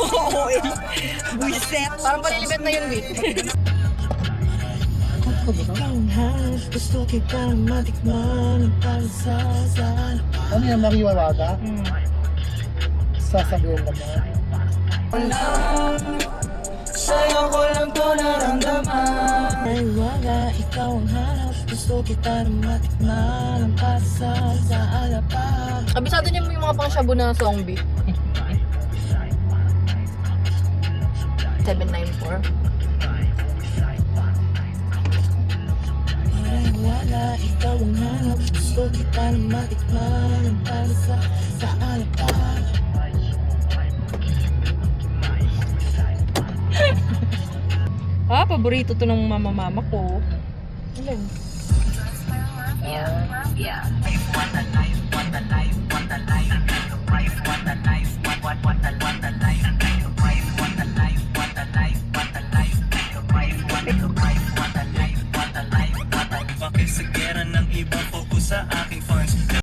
Oo, eh. Buiset. Parang palilibet na yun, wait. Gusto kita matikman ang pagsasan. Ano yung mariwawada? Sasabihin naman. Sa'yo ko lang to naramdaman. Ay wala, ikaw ang hanap. Gusto kita matikman ang pagsasan sa alapag. Kabisado niyo mo yung mga pang-shabu na zombie. 794. Ay wala, ikaw ang hanap. Gusto kita matikman ang pagsasan sa alapag. Paborito to ng mama ko. Alam. Bakit sa gera ng ibang fokus sa